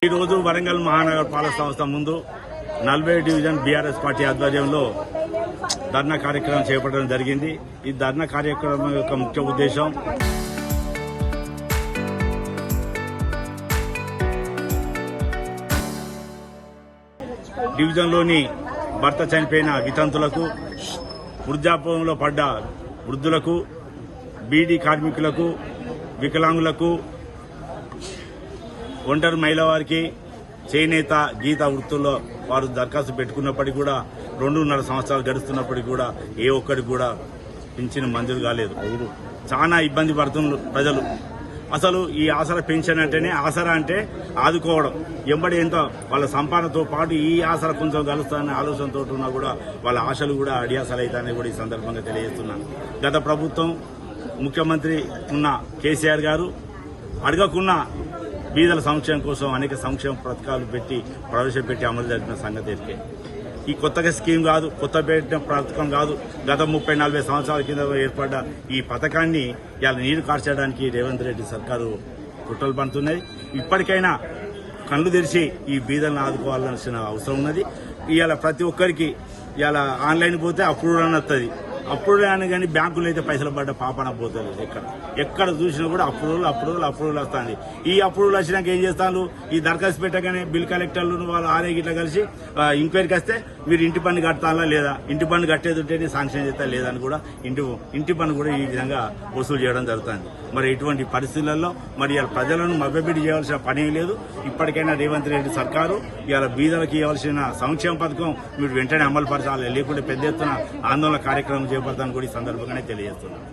ఈ రోజు వరంగల్ మహానగర పాలక సంస్థ ముందు 40 డివిజన్ బీఆర్ఎస్ పార్టీ ఆధ్వర్యంలో ధర్నా కార్యక్రమం చేపట్టడం జరిగింది. ఈ ధర్నా కార్యక్రమం యొక్క ముఖ్య ఉద్దేశం డివిజన్లోని భర్త చనిపోయిన వితంతులకు, వృద్ధాప్యంలో పడ్డ వృద్ధులకు, బీడీ కార్మికులకు, వికలాంగులకు, ఒంటరి మహిళ వారికి, చేనేత గీత వృత్తుల్లో వారు దరఖాస్తు పెట్టుకున్నప్పటికీ కూడా 2.5 సంవత్సరాలు గడుస్తున్నప్పటికీ కూడా ఏ ఒక్కరికి కూడా పింఛన్ మంజూరు కాలేదు. చాలా ఇబ్బంది పడుతున్నారు ప్రజలు. అసలు ఈ ఆసరా పెన్షన్ అంటేనే, ఆసరా అంటే ఆదుకోవడం, ఎంబడి ఎంత వాళ్ళ సంపాదనతో పాటు ఈ ఆసరా కొంచెం కలుస్తాననే ఆలోచనతో ఉన్నా కూడా వాళ్ళ ఆశలు కూడా అడియాసలు అవుతాయని కూడా ఈ సందర్భంగా తెలియజేస్తున్నాను. గత ప్రభుత్వం ముఖ్యమంత్రి ఉన్న కేసీఆర్ గారు అడగకున్న బీదల సంక్షేమం కోసం అనేక సంక్షేమ పథకాలు ప్రవేశపెట్టి అమలు జరిపిన సంగతి ఎరికే. ఈ కొత్తగా స్కీమ్ కాదు, కొత్త పెట్టిన పథకం కాదు. గత 30-40 సంవత్సరాల కింద ఏర్పడ్డ ఈ పథకాన్ని ఇవాళ నీరు కార్చడానికి రేవంత్ రెడ్డి సర్కారు కుట్రలు పడుతున్నాయి. ఇప్పటికైనా కళ్ళు తెరిచి ఈ బీదలను ఆదుకోవాల్సిన అవసరం ఉన్నది. ఇవాళ ప్రతి ఒక్కరికి ఇవాళ ఆన్లైన్ పోతే అప్రూవల్ అని వస్తుంది. అప్రూవల్ అని కానీ బ్యాంకులు అయితే పైసలు పడ్డ పాపన పోతుంది. ఎక్కడ చూసినా కూడా అప్రూవల్ వస్తుంది. ఈ అప్రూవల్ వచ్చినాక ఏం చేస్తాను, ఈ దరఖాస్తు పెట్టగానే బిల్ కలెక్టర్లు వాళ్ళు ఆరే గిట్లా కలిసి ఎంక్వైరీకి వస్తే మీరు ఇంటి పన్ను కడతారా లేదా, ఇంటి పన్ను కట్టేది ఉంటేనే శాంక్షన్ చేస్తా లేదని కూడా ఇంటి పన్ను కూడా ఈ విధంగా వసూలు చేయడం జరుగుతుంది. మరి ఇటువంటి పరిస్థితులలో మరి ఇవాళ ప్రజలను మభ్యపెట్టి చేయాల్సిన పని లేదు. ఇప్పటికైనా రేవంత్ రెడ్డి సర్కారు ఇవాళ బీదలకు ఇవ్వాల్సిన సంక్షేమ పథకం మీరు వెంటనే అమలు పరచాలి, లేకుంటే పెద్ద ఎత్తున ఆందోళన కార్యక్రమం చేపడతాను కూడా ఈ సందర్భంగానే తెలియజేస్తున్నాను.